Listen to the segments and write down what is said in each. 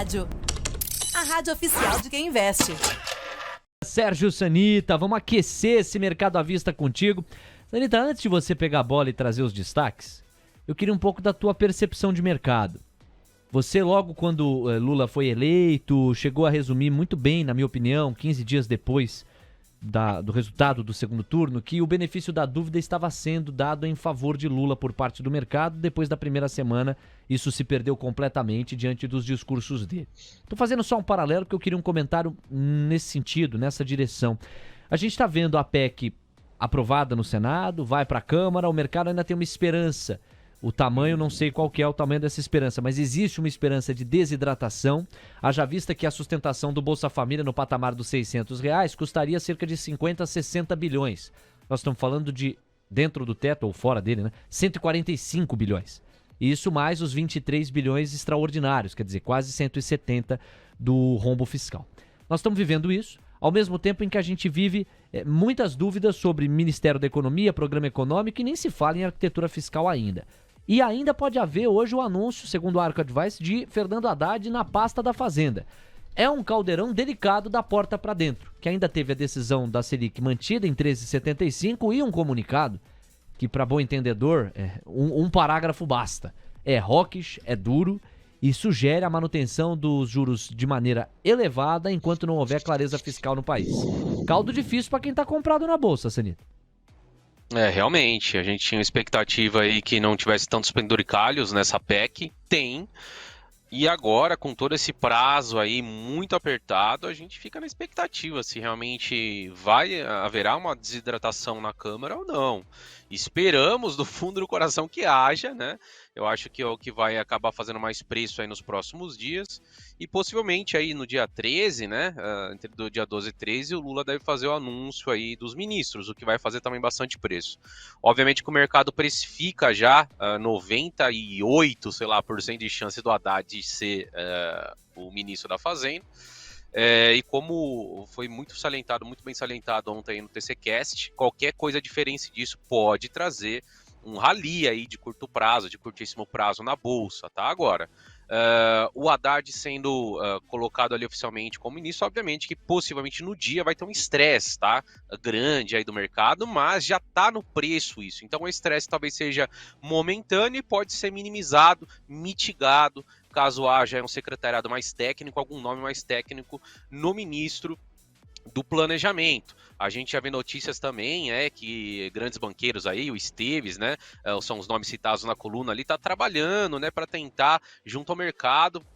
Rádio. A rádio oficial de quem investe. Sérgio Sanita, vamos aquecer esse mercado à vista contigo. Sanita, antes de você pegar a bola e trazer os destaques, eu queria um pouco da tua percepção de mercado. Você, logo quando Lula foi eleito, chegou a resumir muito bem, na minha opinião, 15 dias depois do resultado do segundo turno, que o benefício da dúvida estava sendo dado em favor de Lula por parte do mercado. Depois da primeira semana, isso se perdeu completamente diante dos discursos dele. Estou fazendo só um paralelo porque eu queria um comentário nesse sentido, nessa direção. A gente está vendo a PEC aprovada no Senado, vai para a Câmara, o mercado ainda tem uma esperança. O tamanho, não sei qual que é o tamanho dessa esperança, mas existe uma esperança de desidratação, haja vista que a sustentação do Bolsa Família no patamar dos R$600 custaria cerca de 50 a 60 bilhões. Nós estamos falando de, dentro do teto ou fora dele, 145 bilhões. Isso mais os 23 bilhões extraordinários, quer dizer, quase 170 do rombo fiscal. Nós estamos vivendo isso, ao mesmo tempo em que a gente vive muitas dúvidas sobre Ministério da Economia, Programa Econômico, e nem se fala em arquitetura fiscal ainda. E ainda pode haver hoje o anúncio, segundo o Arco Advice, de Fernando Haddad na pasta da Fazenda. É um caldeirão delicado da porta para dentro, que ainda teve a decisão da Selic mantida em 13,75 e um comunicado que, para bom entendedor, um parágrafo basta. É hawkish, é duro e sugere a manutenção dos juros de maneira elevada enquanto não houver clareza fiscal no país. Caldo difícil para quem está comprado na bolsa, Sanita. Realmente, a gente tinha uma expectativa aí que não tivesse tantos penduricalhos nessa PEC, tem, e agora com todo esse prazo aí muito apertado, a gente fica na expectativa se realmente haverá uma desidratação na Câmara ou não. Esperamos do fundo do coração que haja, né? Eu acho que é o que vai acabar fazendo mais preço aí nos próximos dias. E possivelmente aí no dia 13, né? Entre o dia 12 e 13, o Lula deve fazer o anúncio aí dos ministros, o que vai fazer também bastante preço. Obviamente que o mercado precifica já 98, sei lá, por cento de chance do Haddad ser o ministro da Fazenda. E como foi muito bem salientado ontem no TCcast, qualquer coisa diferente disso pode trazer um rally aí de curto prazo, de curtíssimo prazo na bolsa, tá? Agora, o Haddad sendo colocado ali oficialmente como ministro, obviamente que possivelmente no dia vai ter um estresse, tá? Grande aí do mercado, mas já tá no preço isso. Então o estresse talvez seja momentâneo e pode ser minimizado, mitigado, caso haja um secretariado mais técnico, algum nome mais técnico no ministro do planejamento. A gente já vê notícias também, que grandes banqueiros aí, o Esteves, né, são os nomes citados na coluna ali, tá trabalhando, né, para tentar, junto ao mercado,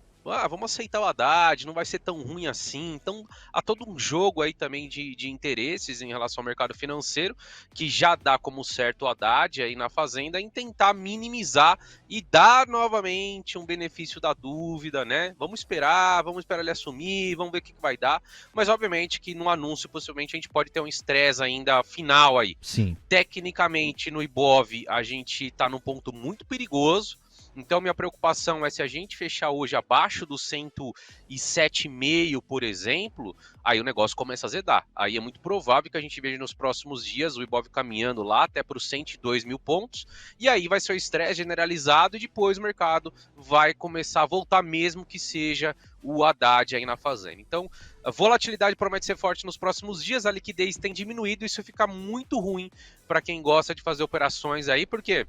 vamos aceitar o Haddad, não vai ser tão ruim assim. Então, há todo um jogo aí também de interesses em relação ao mercado financeiro, que já dá como certo o Haddad aí na Fazenda em tentar minimizar e dar novamente um benefício da dúvida, né? Vamos esperar ele assumir, vamos ver o que vai dar. Mas, obviamente, que no anúncio, possivelmente, a gente pode ter um estresse ainda final aí. Sim. Tecnicamente, no Ibov, a gente tá num ponto muito perigoso. Então, minha preocupação é se a gente fechar hoje abaixo do 107,5, por exemplo, aí o negócio começa a azedar. Aí é muito provável que a gente veja nos próximos dias o Ibov caminhando lá até para os 102 mil pontos, e aí vai ser o estresse generalizado e depois o mercado vai começar a voltar, mesmo que seja o Haddad aí na Fazenda. Então, a volatilidade promete ser forte nos próximos dias, a liquidez tem diminuído, isso fica muito ruim para quem gosta de fazer operações aí, porque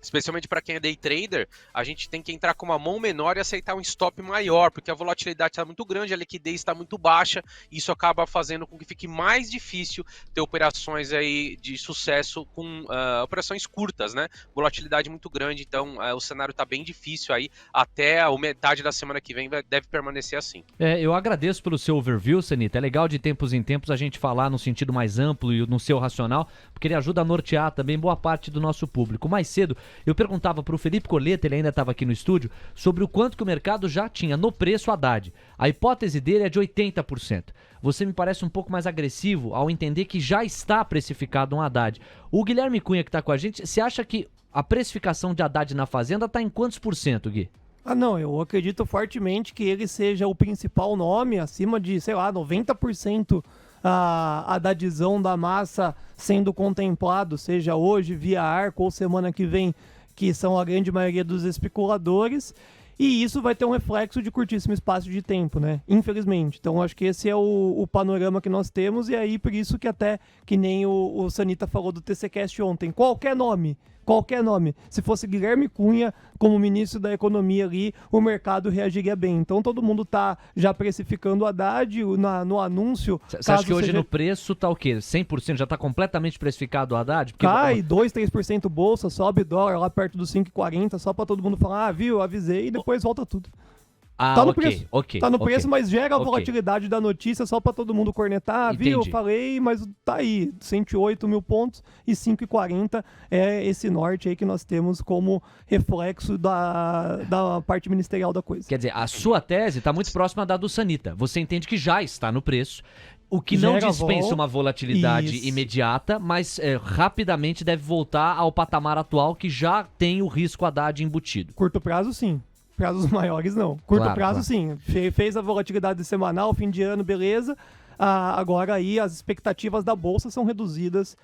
especialmente para quem é day trader, a gente tem que entrar com uma mão menor e aceitar um stop maior, porque a volatilidade está muito grande, a liquidez está muito baixa, e isso acaba fazendo com que fique mais difícil ter operações aí de sucesso com operações curtas, né? Volatilidade muito grande, então o cenário está bem difícil aí, até a metade da semana que vem deve permanecer assim. Eu agradeço pelo seu overview, Sanita. É legal de tempos em tempos a gente falar no sentido mais amplo e no seu racional, porque ele ajuda a nortear também boa parte do nosso público. Mais cedo, eu perguntava para o Felipe Coleta, ele ainda estava aqui no estúdio, sobre o quanto que o mercado já tinha no preço Haddad. A hipótese dele é de 80%. Você me parece um pouco mais agressivo ao entender que já está precificado um Haddad. O Guilherme Cunha, que está com a gente, você acha que a precificação de Haddad na Fazenda está em quantos por cento, Gui? Não, eu acredito fortemente que ele seja o principal nome, acima de, 90%. A adesão da massa sendo contemplado, seja hoje, via Arco ou semana que vem, que são a grande maioria dos especuladores. E isso vai ter um reflexo de curtíssimo espaço de tempo, né? Infelizmente. Então, acho que esse é o panorama que nós temos, e aí por isso que até, que nem o Sanita falou do TCCast ontem, qualquer nome, se fosse Guilherme Cunha como ministro da Economia ali, o mercado reagiria bem. Então, todo mundo tá já precificando o Haddad no anúncio. Você acha que hoje no preço tá o quê? 100%? Já tá completamente precificado o Haddad? Porque... Cai 2, 3% bolsa, sobe dólar lá perto dos 5,40, só pra todo mundo falar, viu, eu avisei, e depois volta tudo. Tá no preço. Tá no preço, mas gera a volatilidade da notícia só pra todo mundo cornetar. Entendi. Viu, falei, mas tá aí. 108 mil pontos e 5,40 é esse norte aí que nós temos como reflexo da parte ministerial da coisa. Quer dizer, a sua tese tá muito próxima da do Sanita. Você entende que já está no preço, o que não dispensa uma volatilidade imediata, mas rapidamente deve voltar ao patamar atual que já tem o risco Haddad embutido. Curto prazo, sim. Prazos maiores, não. Curto prazo, sim. Fez a volatilidade semanal, fim de ano, beleza. Agora aí as expectativas da Bolsa são reduzidas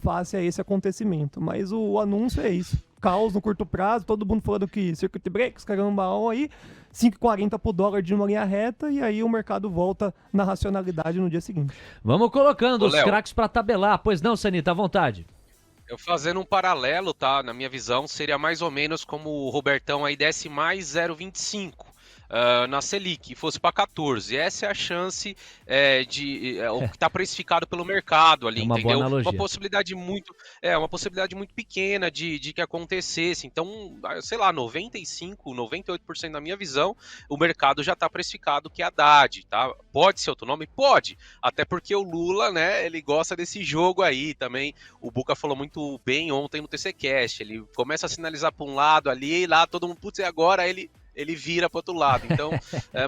face a esse acontecimento. Mas o anúncio é isso. Caos no curto prazo, todo mundo falando que circuit breaks, caramba, aí 5,40 pro dólar de uma linha reta, e aí o mercado volta na racionalidade no dia seguinte. Vamos colocando os craques para tabelar. Pois não, Sanita, à vontade. Eu fazendo um paralelo, tá? Na minha visão, seria mais ou menos como o Robertão aí desse mais 0,25 na Selic, fosse para 14. Essa é a chance o que está precificado pelo mercado ali, uma entendeu? Boa analogia. Uma possibilidade muito pequena de que acontecesse. Então, sei lá, 95, 98% na minha visão, o mercado já está precificado que é Haddad, tá? Pode ser outro nome? Pode. Até porque o Lula, né, ele gosta desse jogo aí também. O Buca falou muito bem ontem no TCCast. Ele começa a sinalizar para um lado ali, e lá todo mundo, putz, e agora ele vira para outro lado. Então,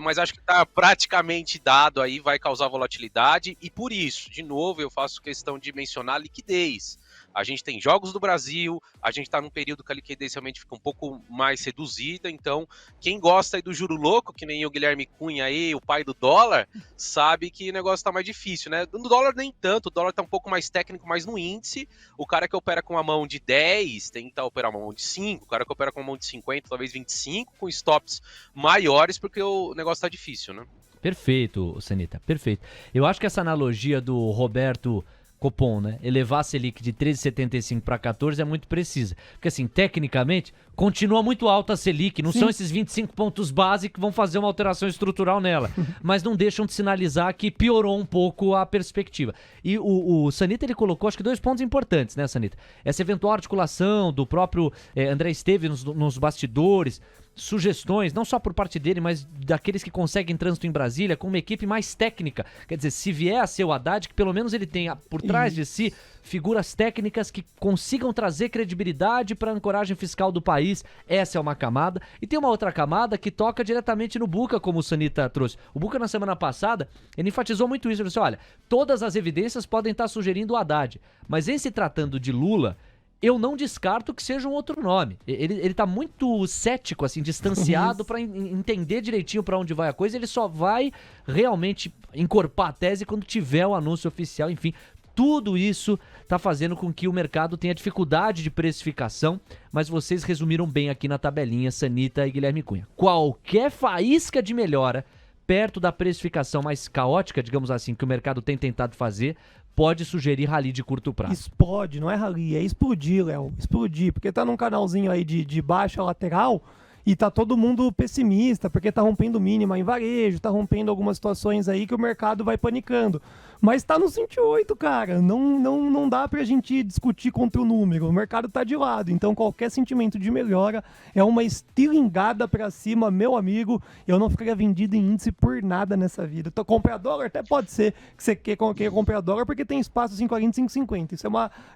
mas acho que está praticamente dado aí, vai causar volatilidade, e por isso, de novo, eu faço questão de mencionar liquidez. A gente tem jogos do Brasil, a gente está num período que a liquidez realmente fica um pouco mais reduzida, então quem gosta aí do juro louco, que nem o Guilherme Cunha aí, o pai do dólar, sabe que o negócio está mais difícil, né? No dólar nem tanto, o dólar está um pouco mais técnico, mas no índice, o cara que opera com uma mão de 10 tem que operar uma mão de 5, o cara que opera com uma mão de 50, talvez 25, com stops maiores, porque o negócio está difícil, né? Perfeito, Sanita, perfeito. Eu acho que essa analogia do Roberto Copom, né? Elevar a Selic de 13,75 para 14 é muito precisa. Porque assim, tecnicamente, continua muito alta a Selic, não são esses 25 pontos base que vão fazer uma alteração estrutural nela, mas não deixam de sinalizar que piorou um pouco a perspectiva. E o Sanita, ele colocou, acho que 2 pontos importantes, né, Sanita? Essa eventual articulação do próprio André Esteves nos bastidores, sugestões, não só por parte dele, mas daqueles que conseguem trânsito em Brasília, com uma equipe mais técnica. Quer dizer, se vier a ser o Haddad, que pelo menos ele tenha por trás de si figuras técnicas que consigam trazer credibilidade para a ancoragem fiscal do país. Essa é uma camada. E tem uma outra camada que toca diretamente no Buca, como o Sanita trouxe. O Buca, na semana passada, ele enfatizou muito isso. Ele disse, olha, todas as evidências podem estar sugerindo o Haddad, mas em se tratando de Lula, eu não descarto que seja um outro nome. Ele tá muito cético, assim, distanciado para entender direitinho para onde vai a coisa. Ele só vai realmente encorpar a tese quando tiver o anúncio oficial. Enfim, tudo isso tá fazendo com que o mercado tenha dificuldade de precificação, mas vocês resumiram bem aqui na tabelinha, Sanita e Guilherme Cunha. Qualquer faísca de melhora perto da precificação mais caótica, digamos assim, que o mercado tem tentado fazer, pode sugerir rally de curto prazo. Explode, não é rally, é explodir, Léo. Explodir, porque tá num canalzinho aí de baixa lateral e tá todo mundo pessimista, porque tá rompendo mínima em varejo, tá rompendo algumas situações aí que o mercado vai panicando. Mas tá no 108, cara. Não dá pra gente discutir contra o número. O mercado tá de lado. Então qualquer sentimento de melhora é uma estilingada pra cima, meu amigo. Eu não ficaria vendido em índice por nada nessa vida. Então, comprar dólar até pode ser que você queira comprar dólar porque tem espaço 5,40 e 5,50. Isso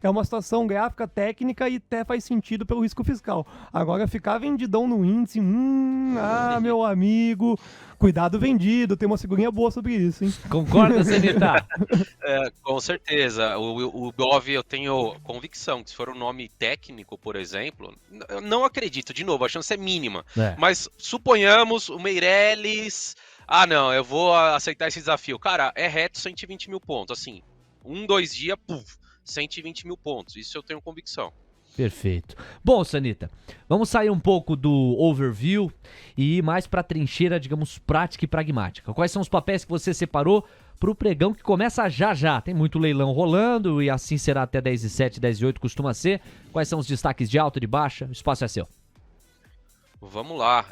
é uma situação gráfica, técnica e até faz sentido pelo risco fiscal. Agora, ficar vendidão no índice, meu amigo, cuidado vendido. Tem uma segurinha boa sobre isso, hein? Concorda, Sanita? Com certeza. O Bov, eu tenho convicção que se for um nome técnico, por exemplo, eu não acredito, de novo, a chance é mínima. Mas suponhamos o Meirelles, não, eu vou aceitar esse desafio. Cara, é reto 120 mil pontos, assim, 2 dias, 120 mil pontos, isso eu tenho convicção. Perfeito. Bom, Sanita, vamos sair um pouco do overview e ir mais para a trincheira, digamos, prática e pragmática. Quais são os papéis que você separou para o pregão que começa já já? Tem muito leilão rolando e assim será até 10h07, 10h08 costuma ser. Quais são os destaques de alta e de baixa? O espaço é seu. Vamos lá.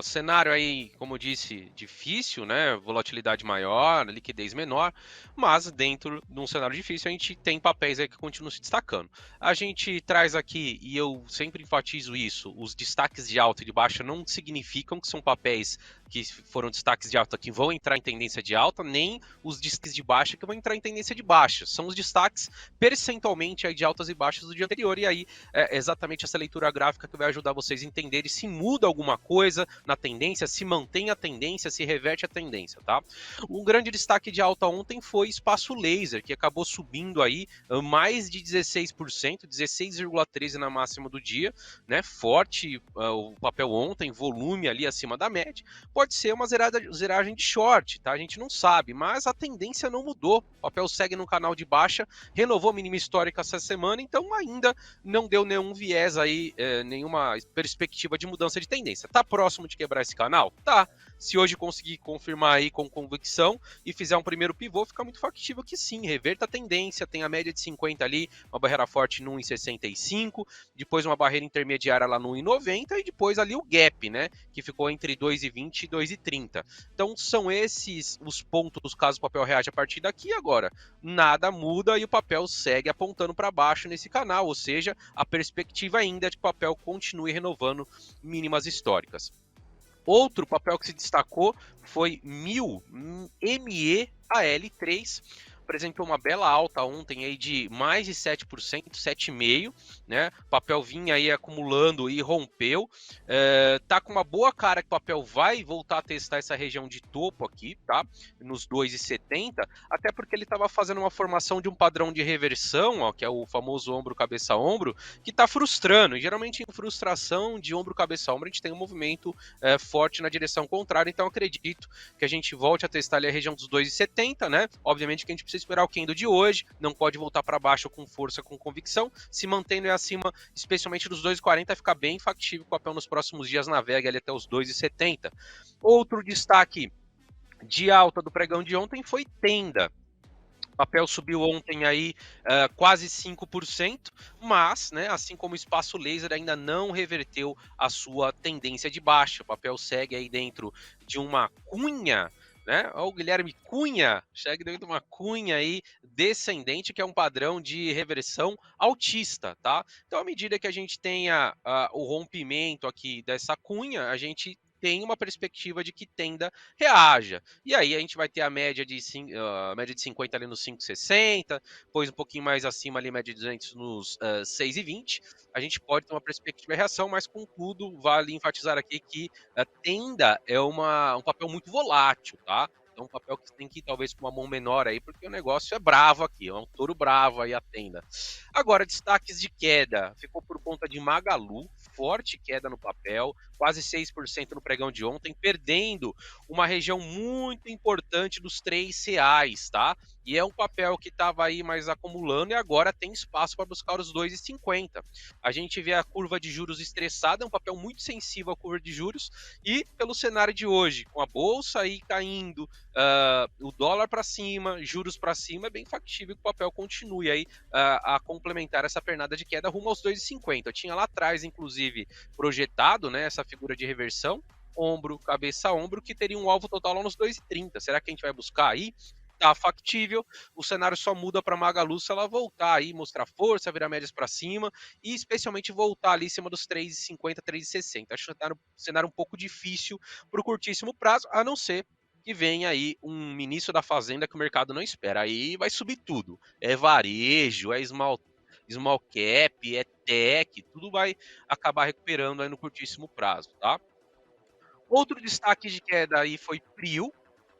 Cenário aí, como eu disse, difícil, né? Volatilidade maior, liquidez menor, mas dentro de um cenário difícil a gente tem papéis aí que continuam se destacando. A gente traz aqui, e eu sempre enfatizo isso, os destaques de alta e de baixa não significam que são papéis que foram destaques de alta que vão entrar em tendência de alta, nem os destaques de baixa que vão entrar em tendência de baixa. São os destaques percentualmente aí de altas e baixas do dia anterior, e aí é exatamente essa leitura gráfica que vai ajudar vocês a entenderem se muda alguma coisa na tendência, se mantém a tendência, se reverte a tendência, tá? Um grande destaque de alta ontem foi espaço laser, que acabou subindo aí mais de 16%, 16,13% na máxima do dia, né? Forte o papel ontem, volume ali acima da média. Pode ser uma zeragem de short, tá? A gente não sabe, mas a tendência não mudou. O papel segue no canal de baixa, renovou a mínima histórica essa semana, então ainda não deu nenhum viés aí, nenhuma perspectiva de mudança de tendência. Tá próximo de quebrar esse canal? Tá. Se hoje conseguir confirmar aí com convicção e fizer um primeiro pivô, fica muito factível que sim, reverta a tendência, tem a média de 50 ali, uma barreira forte no 1,65, depois uma barreira intermediária lá no 1,90 e depois ali o gap, né, que ficou entre 2,20 e 2,30. Então são esses os pontos caso o papel reaja a partir daqui. Agora, nada muda e o papel segue apontando para baixo nesse canal, ou seja, a perspectiva ainda é de que o papel continue renovando mínimas históricas. Outro papel que se destacou foi MEAL3, apresentou uma bela alta ontem aí de mais de 7%, 7,5%, né? O papel vinha aí acumulando e rompeu. Tá com uma boa cara que o papel vai voltar a testar essa região de topo aqui, tá? Nos 2,70, até porque ele estava fazendo uma formação de um padrão de reversão, ó, que é o famoso ombro, cabeça, ombro, que tá frustrando. E geralmente em frustração de ombro, cabeça, ombro, a gente tem um movimento forte na direção contrária, então acredito que a gente volte a testar ali a região dos 2,70, né? Obviamente que a gente precisa esperar o candle de hoje, não pode voltar para baixo com força, com convicção, se mantendo acima, especialmente dos 2,40, fica bem factível que o papel nos próximos dias navegue ali até os 2,70. Outro destaque de alta do pregão de ontem foi Tenda. O papel subiu ontem aí quase 5%, mas, né, assim como o espaço laser ainda não reverteu a sua tendência de baixa. O papel segue aí dentro de uma cunha, né? O Guilherme Cunha, segue dentro de uma cunha aí descendente, que é um padrão de reversão altista, tá? Então, à medida que a gente tenha o rompimento aqui dessa cunha, a gente tem uma perspectiva de que Tenda reaja. E aí a gente vai ter a média de 50 ali nos 5,60, depois um pouquinho mais acima ali, média de 200 nos 6,20. A gente pode ter uma perspectiva de reação, mas contudo, vale enfatizar aqui que Tenda é um papel muito volátil, tá? É um papel que tem que ir talvez com uma mão menor aí, porque o negócio é bravo aqui, é um touro bravo aí a Tenda. Agora, destaques de queda, ficou por conta de Magalu, forte queda no papel, quase 6% no pregão de ontem, perdendo uma região muito importante dos R$3, tá? E é um papel que estava aí mais acumulando e agora tem espaço para buscar os 2,50. A gente vê a curva de juros estressada, é um papel muito sensível à curva de juros, e pelo cenário de hoje, com a bolsa aí caindo, o dólar para cima, juros para cima, é bem factível que o papel continue aí a complementar essa pernada de queda rumo aos 2,50. Eu tinha lá atrás, inclusive, projetado, né, essa figura de reversão, ombro, cabeça, ombro, que teria um alvo total lá nos 2,30. Será que a gente vai buscar aí? Tá factível, o cenário só muda para Magalu se ela voltar aí, mostrar força, virar médias para cima e especialmente voltar ali em cima dos 3,50, 3,60. Acho que um cenário um pouco difícil para o curtíssimo prazo, a não ser que venha aí um ministro da Fazenda que o mercado não espera. Aí vai subir tudo. É varejo, é small cap, é tech, tudo vai acabar recuperando aí no curtíssimo prazo, tá? Outro destaque de queda aí foi Prio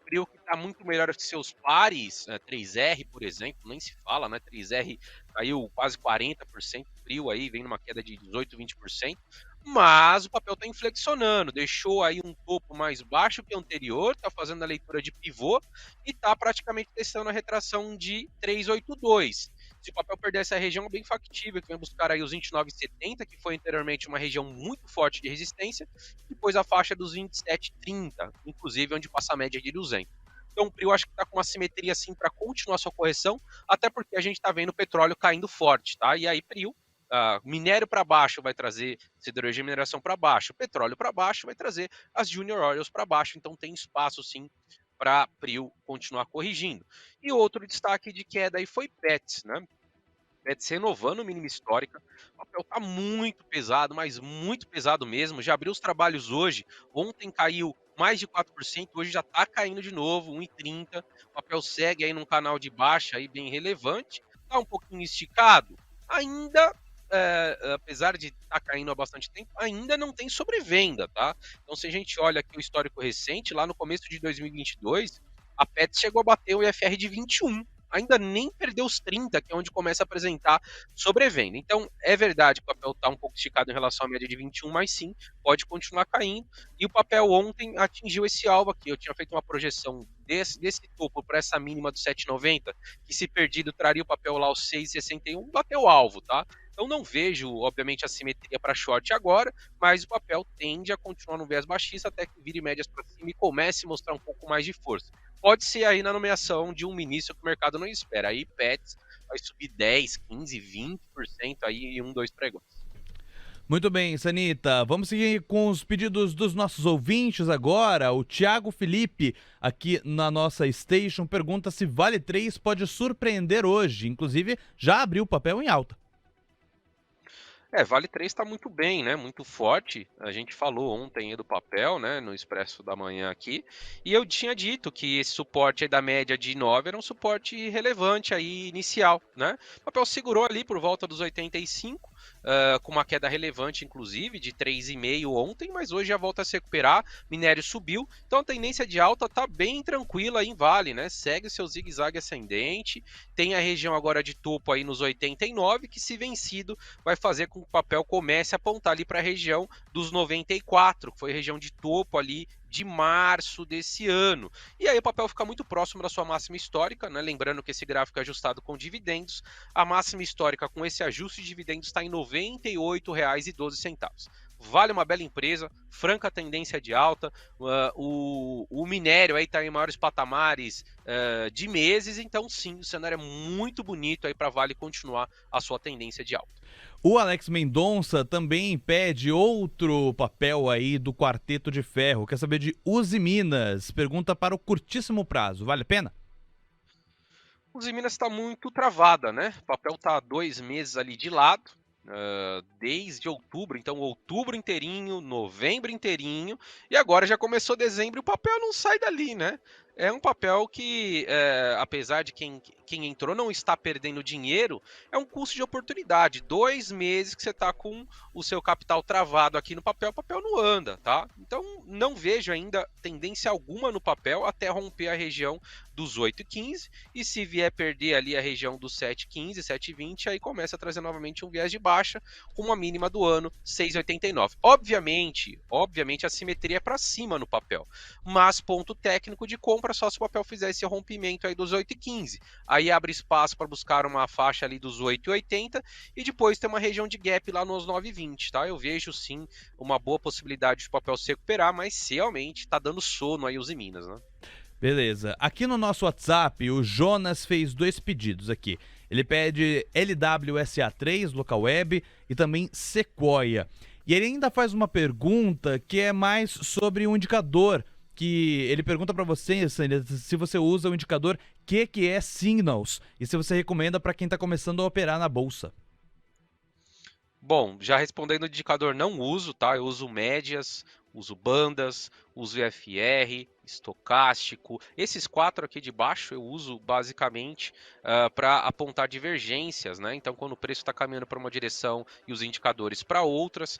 que está muito melhor que seus pares, 3R, por exemplo, nem se fala, né? 3R caiu quase 40%, Prio aí vem numa queda de 18, 20%, mas o papel está inflexionando, deixou aí um topo mais baixo que o anterior, está fazendo a leitura de pivô e está praticamente testando a retração de 382. Se o papel perder essa região, é bem factível que venha buscar aí os 29,70, que foi anteriormente uma região muito forte de resistência, depois a faixa dos 27,30, inclusive onde passa a média de 200. Então o PRIO acho que está com uma simetria assim para continuar sua correção, até porque a gente está vendo o petróleo caindo forte, tá? E aí PRIO, minério para baixo vai trazer siderurgia e mineração para baixo, petróleo para baixo vai trazer as junior oils para baixo, então tem espaço sim para PRIO continuar corrigindo. E outro destaque de queda aí foi Petz, né? Petz renovando mínima histórica, o papel está muito pesado, mas muito pesado mesmo, já abriu os trabalhos hoje, ontem caiu mais de 4%, hoje já está caindo de novo, 1,30, o papel segue aí num canal de baixa aí bem relevante, está um pouquinho esticado, ainda, apesar de estar caindo há bastante tempo, ainda não tem sobrevenda, tá? Então se a gente olha aqui o histórico recente, lá no começo de 2022, a Petz chegou a bater o IFR de 21, ainda nem perdeu os 30, que é onde começa a apresentar sobrevenda. Então, é verdade que o papel está um pouco esticado em relação à média de 21, mas sim, pode continuar caindo. E o papel ontem atingiu esse alvo aqui. Eu tinha feito uma projeção desse topo para essa mínima do 7,90, que se perdido traria o papel lá aos 6,61, bateu o alvo, tá? Então não vejo, obviamente, a simetria para short agora, mas o papel tende a continuar no viés baixista até que vire médias para cima e comece a mostrar um pouco mais de força. Pode ser aí na nomeação de um ministro que o mercado não espera. Aí Petz vai subir 10, 15, 20% aí em 1, 2 pregões. Muito bem, Sanita. Vamos seguir com os pedidos dos nossos ouvintes agora. O Thiago Felipe, aqui na nossa station, pergunta se Vale 3 pode surpreender hoje. Inclusive, já abriu o papel em alta. Vale 3 está muito bem, né? Muito forte. A gente falou ontem aí do papel, né? No Expresso da Manhã aqui. E eu tinha dito que esse suporte aí da média de 9 era um suporte relevante aí, inicial, né? O papel segurou ali por volta dos 85, com uma queda relevante, inclusive, de 3,5 ontem, mas hoje já volta a se recuperar. Minério subiu. Então a tendência de alta tá bem tranquila aí em Vale, né? Segue o seu zigue-zague ascendente. Tem a região agora de topo aí nos 89, que se vencido vai fazer com que o papel comece a apontar ali para a região dos 94, que foi a região de topo ali de março desse ano. E aí o papel fica muito próximo da sua máxima histórica, né? Lembrando que esse gráfico é ajustado com dividendos. A máxima histórica com esse ajuste de dividendos está em R$ 98,12. Vale uma bela empresa, franca tendência de alta, o minério aí está em maiores patamares de meses, então sim, o cenário é muito bonito aí para Vale continuar a sua tendência de alta. O Alex Mendonça também pede outro papel aí do Quarteto de Ferro. Quer saber de Uzi Minas? Pergunta para o curtíssimo prazo. Vale a pena? Uzi Minas está muito travada, né? O papel está há 2 meses ali de lado. Desde outubro, então outubro inteirinho, novembro inteirinho, e agora já começou dezembro e o papel não sai dali, né? É um papel que, apesar de quem entrou não está perdendo dinheiro, é um custo de oportunidade. 2 meses que você está com o seu capital travado aqui no papel, o papel não anda, tá? Então não vejo ainda tendência alguma no papel até romper a região dos 8,15, e se vier perder ali a região dos 7,15, 7,20, aí começa a trazer novamente um viés de baixa, com uma mínima do ano 6,89. Obviamente a simetria é para cima no papel, mas ponto técnico de compra só se o papel fizer esse rompimento aí dos 8,15. Aí abre espaço para buscar uma faixa ali dos 8,80 e depois tem uma região de gap lá nos 9,20, tá? Eu vejo sim uma boa possibilidade de o papel se recuperar, mas realmente tá dando sono aí os Minas, né? Beleza. Aqui no nosso WhatsApp, o Jonas fez 2 pedidos aqui. Ele pede LWSA3, local web, e também Sequoia. E ele ainda faz uma pergunta que é mais sobre um indicador, que ele pergunta para você, se você usa o indicador QQE Signals e se você recomenda para quem está começando a operar na bolsa. Bom, já respondendo o indicador, não uso, tá? Eu uso médias, uso bandas, uso IFR, estocástico. Esses 4 aqui de baixo eu uso basicamente para apontar divergências, né? Então, quando o preço está caminhando para uma direção e os indicadores para outras,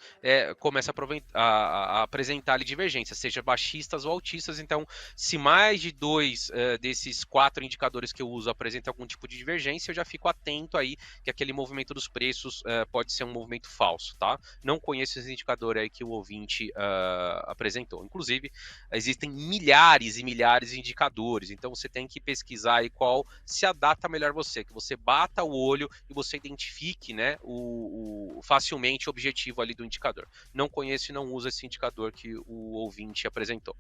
começa a apresentar ali divergências, seja baixistas ou altistas. Então, se mais de 2 desses 4 indicadores que eu uso apresentam algum tipo de divergência, eu já fico atento aí que aquele movimento dos preços pode ser um movimento falso, tá? Não conheço esse indicador aí que o ouvinte apresentou. Inclusive, inclusive, existem milhares e milhares de indicadores, então você tem que pesquisar aí qual se adapta melhor a você, que você bata o olho e você identifique, né, facilmente o objetivo ali do indicador. Não conheço e não uso esse indicador que o ouvinte apresentou.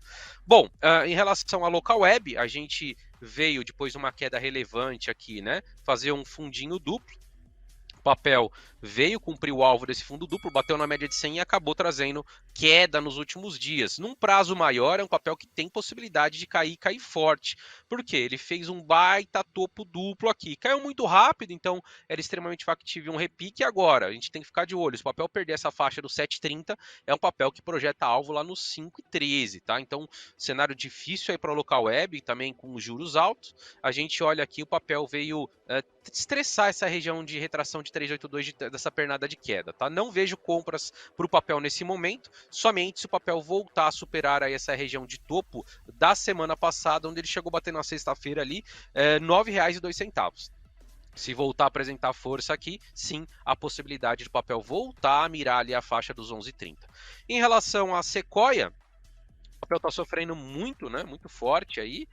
Bom, em relação à local web, a gente veio, depois de uma queda relevante aqui, né, fazer um fundinho duplo. O papel veio cumprir o alvo desse fundo duplo, bateu na média de 100 e acabou trazendo queda nos últimos dias. Num prazo maior, é um papel que tem possibilidade de cair forte. Por quê? Ele fez um baita topo duplo aqui. Caiu muito rápido, então era extremamente factível um repique. Agora, a gente tem que ficar de olho. Se o papel perder essa faixa do 7,30, é um papel que projeta alvo lá no 5,13, tá? Então, cenário difícil aí para o local web, também com juros altos. A gente olha aqui, o papel veio estressar essa região de retração de 382 dessa pernada de queda, tá? Não vejo compras para o papel nesse momento, somente se o papel voltar a superar aí essa região de topo da semana passada, onde ele chegou a bater na sexta-feira ali, R$ 9,02. Se voltar a apresentar força aqui, sim, a possibilidade do papel voltar a mirar ali a faixa dos 11,30. Em relação à Sequoia, o papel está sofrendo muito, né? Muito forte aí.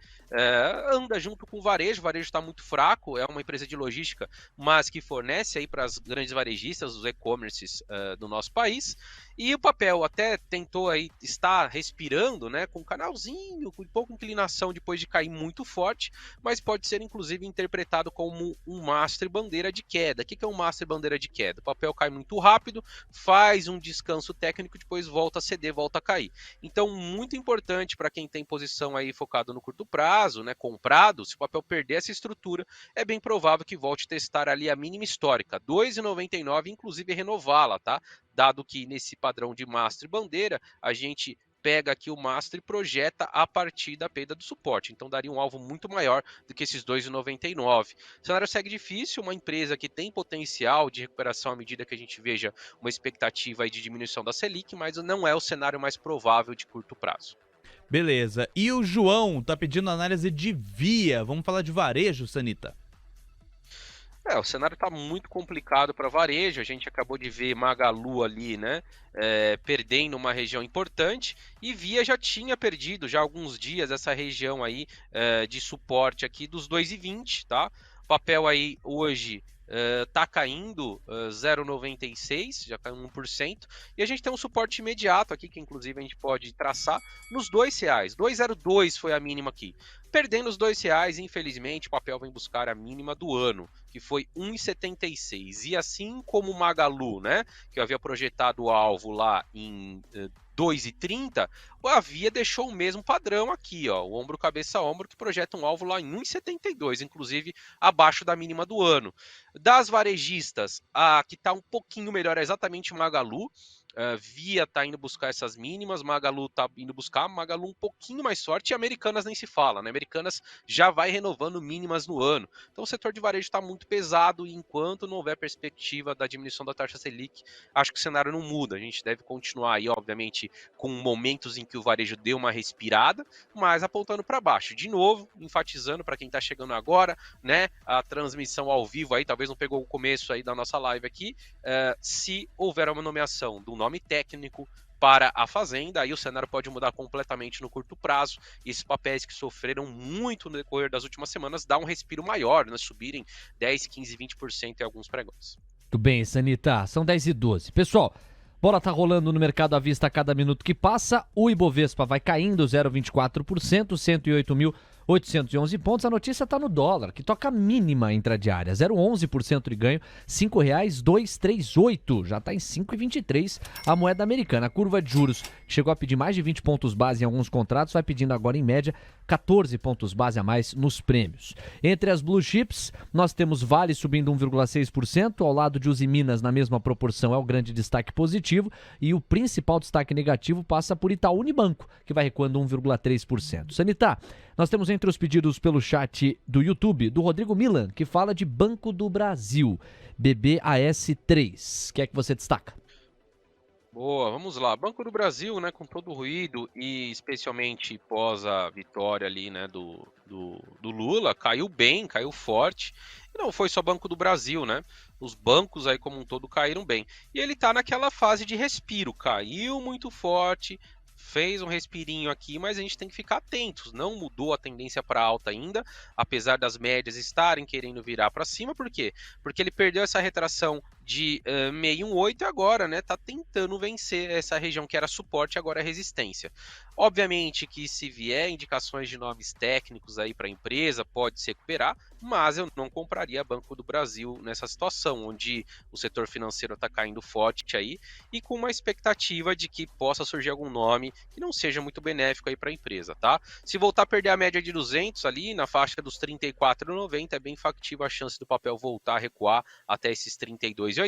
Anda junto com o varejo está muito fraco, é uma empresa de logística, mas que fornece aí para as grandes varejistas, os e-commerces do nosso país. E o papel até tentou aí estar respirando, né, com um canalzinho, com pouca inclinação depois de cair muito forte, mas pode ser inclusive interpretado como um master bandeira de queda. O que é um master bandeira de queda? O papel cai muito rápido, faz um descanso técnico, depois volta a ceder, volta a cair. Então, muito importante para quem tem posição aí focado no curto prazo, né, comprado, se o papel perder essa estrutura, é bem provável que volte a testar ali a mínima histórica, 2,99, inclusive renová-la, tá? Dado que nesse padrão de Master Bandeira, a gente pega aqui o Master e projeta a partir da perda do suporte. Então daria um alvo muito maior do que esses 2,99. O cenário segue difícil, uma empresa que tem potencial de recuperação à medida que a gente veja uma expectativa aí de diminuição da Selic, mas não é o cenário mais provável de curto prazo. Beleza. E o João tá pedindo análise de Via. Vamos falar de varejo, Sanita? O cenário está muito complicado para varejo. A gente acabou de ver Magalu ali, né, perdendo uma região importante, e Via já tinha perdido já há alguns dias essa região aí de suporte aqui dos 2,20, tá? O papel aí hoje tá caindo 0,96, já caiu 1%, e a gente tem um suporte imediato aqui, que inclusive a gente pode traçar, nos R$2, 2,02 foi a mínima aqui. Perdendo os R$2, infelizmente, o papel vem buscar a mínima do ano, que foi 1,76. E assim como o Magalu, né, que eu havia projetado o alvo lá em 2,30, a Via deixou o mesmo padrão aqui, ó, o ombro, cabeça, ombro, que projeta um alvo lá em 1,72, inclusive abaixo da mínima do ano. Das varejistas, a que está um pouquinho melhor é exatamente o Magalu. Via tá indo buscar essas mínimas, Magalu tá indo buscar, Magalu um pouquinho mais forte, e Americanas nem se fala, né? Americanas já vai renovando mínimas no ano. Então o setor de varejo está muito pesado, e enquanto não houver perspectiva da diminuição da taxa Selic, acho que o cenário não muda. A gente deve continuar aí, obviamente, com momentos em que o varejo deu uma respirada, mas apontando para baixo. De novo, enfatizando para quem está chegando agora, né? A transmissão ao vivo aí, talvez não pegou o começo aí da nossa live aqui, se houver uma nomeação do nome técnico para a Fazenda, aí o cenário pode mudar completamente no curto prazo, e esses papéis que sofreram muito no decorrer das últimas semanas dá um respiro maior, né, subirem 10, 15, 20% em alguns pregões. Tudo bem, Sanita, são 10h12. Pessoal, bola tá rolando no mercado à vista a cada minuto que passa, o Ibovespa vai caindo 0,24%, 108.811 pontos. A notícia está no dólar, que toca a mínima intradiária, 0,11% de ganho, R$ 5,238, já está em 5,23 a moeda americana. A curva de juros chegou a pedir mais de 20 pontos base em alguns contratos, vai pedindo agora em média 14 pontos base a mais nos prêmios. Entre as blue chips, nós temos Vale subindo 1,6%, ao lado de Usiminas na mesma proporção é o grande destaque positivo, e o principal destaque negativo passa por Itaú Unibanco, que vai recuando 1,3%. Sanita, nós temos entre os pedidos pelo chat do YouTube, do Rodrigo Milan, que fala de Banco do Brasil, BBAS3. O que é que você destaca? Boa, vamos lá. Banco do Brasil, né, com todo o ruído, e especialmente pós a vitória ali, né, do Lula, caiu bem, caiu forte. E não foi só Banco do Brasil, né? Os bancos aí como um todo caíram bem. E ele tá naquela fase de respiro, caiu muito forte, fez um respirinho aqui, mas a gente tem que ficar atentos. Não mudou a tendência para alta ainda, apesar das médias estarem querendo virar para cima. Por quê? Porque ele perdeu essa retração de 618 e agora, né, tá tentando vencer essa região que era suporte, agora é resistência. Obviamente que se vier indicações de nomes técnicos aí para a empresa, pode se recuperar, mas eu não compraria Banco do Brasil nessa situação, onde o setor financeiro está caindo forte aí e com uma expectativa de que possa surgir algum nome que não seja muito benéfico aí para a empresa, tá? Se voltar a perder a média de 200 ali, na faixa dos 34,90, é bem factível a chance do papel voltar a recuar até esses 32,80,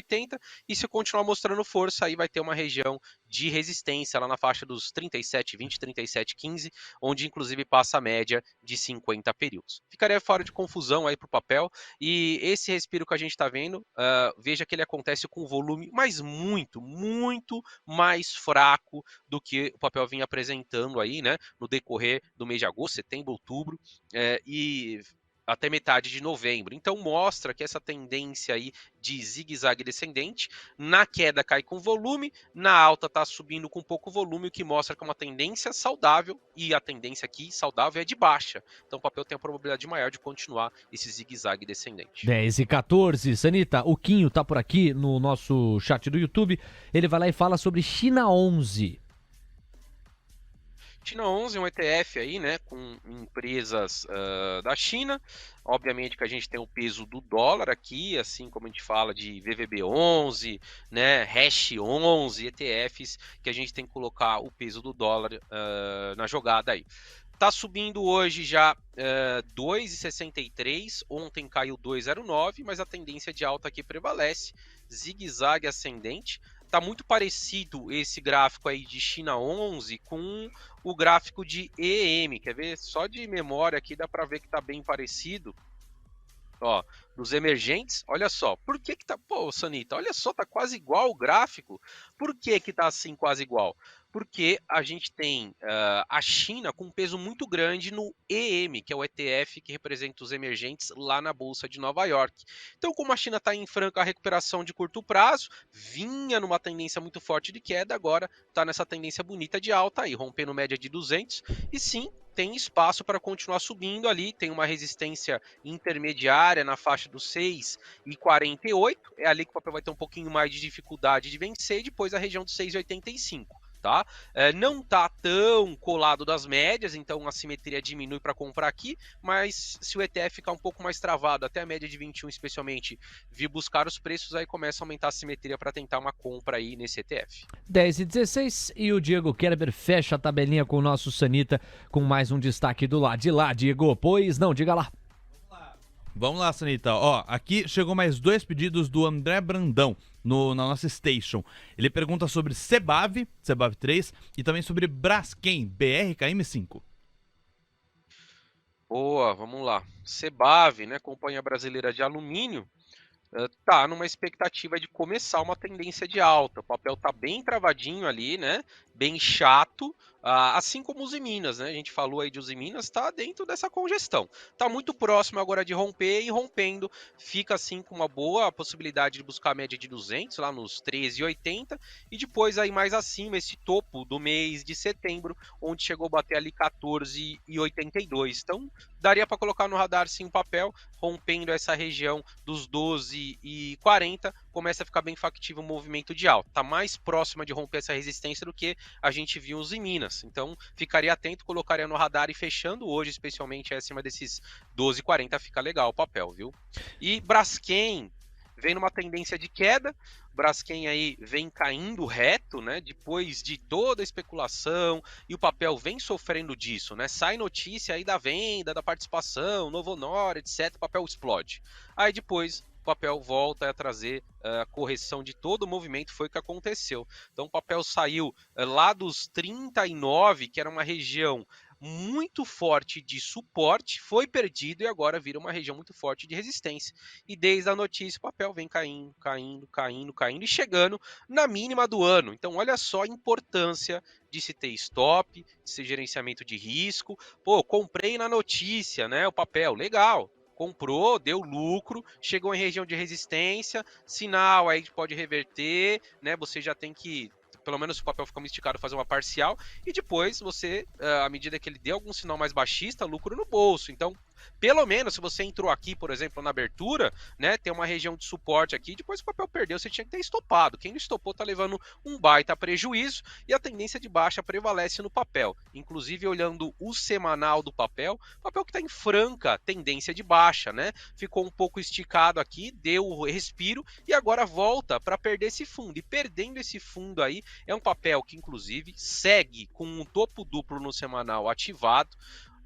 e se continuar mostrando força, aí vai ter uma região de resistência lá na faixa dos 37,20, 37,15, onde inclusive passa a média de 50 períodos. Ficaria fora de confusão aí para o papel, e esse respiro que a gente está vendo, veja que ele acontece com volume, mas muito, muito mais fraco do que o papel vinha apresentando aí, né, no decorrer do mês de agosto, setembro, outubro, e até metade de novembro. Então mostra que essa tendência aí de zigue-zague descendente, na queda cai com volume, na alta está subindo com pouco volume, o que mostra que é uma tendência saudável, e a tendência aqui saudável é de baixa. Então o papel tem a probabilidade maior de continuar esse zigue-zague descendente. 10h14, Sanita, o Quinho tá por aqui no nosso chat do YouTube, ele vai lá e fala sobre China 11. China 11 é um ETF aí, né, com empresas da China. Obviamente que a gente tem o peso do dólar aqui, assim como a gente fala de VVB11, né, Hash 11, ETFs, que a gente tem que colocar o peso do dólar na jogada aí. Tá subindo hoje já 2,63, ontem caiu 2,09, mas a tendência de alta aqui prevalece, zigue-zague ascendente. Tá muito parecido esse gráfico aí de China 11 com o gráfico de EM, quer ver? Só de memória aqui dá para ver que tá bem parecido. Ó, nos emergentes, olha só, por que que tá, pô, Sanita, olha só, tá quase igual o gráfico. Por que que tá assim quase igual? Porque a gente tem a China com um peso muito grande no EM, que é o ETF que representa os emergentes lá na Bolsa de Nova York. Então, como a China está em franca recuperação de curto prazo, vinha numa tendência muito forte de queda, agora está nessa tendência bonita de alta aí, rompendo média de 200, e sim, tem espaço para continuar subindo ali, tem uma resistência intermediária na faixa dos 6,48, é ali que o papel vai ter um pouquinho mais de dificuldade de vencer, e depois a região dos 6,85. Tá? Não está tão colado das médias, então a simetria diminui para comprar aqui, mas se o ETF ficar um pouco mais travado, até a média de 21 especialmente, vir buscar os preços, aí começa a aumentar a simetria para tentar uma compra aí nesse ETF. 10h16 e o Diego Kerber fecha a tabelinha com o nosso Sanita com mais um destaque do lado de lá, Diego, pois não, diga lá. Vamos lá, Sanita. Ó, aqui chegou mais 2 pedidos do André Brandão na nossa station. Ele pergunta sobre Cebav 3 e também sobre Braskem, BRKM5. Boa, vamos lá. Cebav, né, Companhia Brasileira de Alumínio, tá numa expectativa de começar uma tendência de alta. O papel tá bem travadinho ali, né? Bem chato, assim como os Minas, né? A gente falou aí de os Minas, tá dentro dessa congestão. Tá muito próximo agora de romper, e rompendo fica assim com uma boa possibilidade de buscar a média de 200 lá nos 13,80, e depois aí mais acima esse topo do mês de setembro, onde chegou a bater ali 14,82. Então daria para colocar no radar sim o papel, rompendo essa região dos 12,40, começa a ficar bem factível o movimento de alta. Tá mais próxima de romper essa resistência do que a gente viu os em Minas. Então ficaria atento, colocaria no radar, e fechando hoje, especialmente acima desses 12,40, fica legal o papel, viu? E Braskem vem numa tendência de queda. Braskem aí vem caindo reto, né? Depois de toda a especulação, e o papel vem sofrendo disso, né? Sai notícia aí da venda, da participação, Novo Honor, etc. O papel explode. Aí depois o papel volta a trazer a correção de todo o movimento, foi o que aconteceu. Então o papel saiu lá dos 39, que era uma região muito forte de suporte, foi perdido e agora vira uma região muito forte de resistência. E desde a notícia o papel vem caindo, caindo, caindo, caindo e chegando na mínima do ano. Então olha só a importância de se ter stop, de ser gerenciamento de risco. Pô, comprei na notícia, né, o papel, legal. Comprou, deu lucro, chegou em região de resistência, sinal aí pode reverter, né? Você já tem que pelo menos se o papel ficar muito esticado, fazer uma parcial, e depois você, à medida que ele dê algum sinal mais baixista, lucro no bolso. Então, pelo menos, se você entrou aqui, por exemplo, na abertura, né, tem uma região de suporte aqui, depois que o papel perdeu, você tinha que ter estopado. Quem não estopou tá levando um baita prejuízo, e a tendência de baixa prevalece no papel. Inclusive, olhando o semanal do papel que está em franca tendência de baixa, né? Ficou um pouco esticado aqui, deu o respiro, e agora volta para perder esse fundo. E perdendo esse fundo aí, é um papel que, inclusive, segue com um topo duplo no semanal ativado.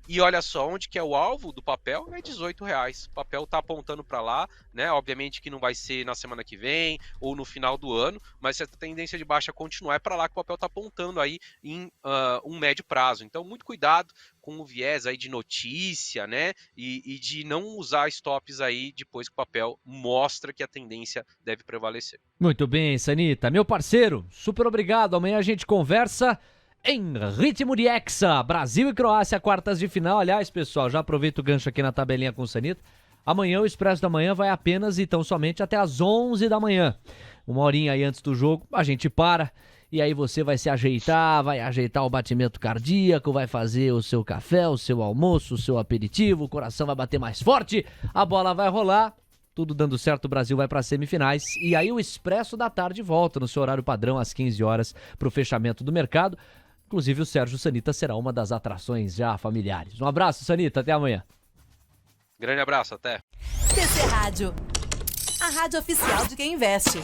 E olha só, onde que é o alvo do papel? É R$18. O papel está apontando para lá, né? Obviamente que não vai ser na semana que vem ou no final do ano, mas se a tendência de baixa continuar, é para lá que o papel está apontando aí em um médio prazo. Então, muito cuidado com o viés aí de notícia, né? E de não usar stops aí depois que o papel mostra que a tendência deve prevalecer. Muito bem, Sanita. Meu parceiro, super obrigado. Amanhã a gente conversa em ritmo de Hexa. Brasil e Croácia, quartas de final. Aliás, pessoal, já aproveito o gancho aqui na tabelinha com o Sanita. Amanhã o Expresso da Manhã vai apenas e tão somente até às 11 da manhã. Uma horinha aí antes do jogo, a gente para. E aí você vai se ajeitar, vai ajeitar o batimento cardíaco, vai fazer o seu café, o seu almoço, o seu aperitivo, o coração vai bater mais forte, a bola vai rolar. Tudo dando certo, o Brasil vai para as semifinais. E aí o Expresso da Tarde volta no seu horário padrão às 15 horas para o fechamento do mercado. Inclusive o Sérgio Sanita será uma das atrações já familiares. Um abraço, Sanita, até amanhã. Grande abraço, até. TC Rádio, a rádio oficial de quem investe.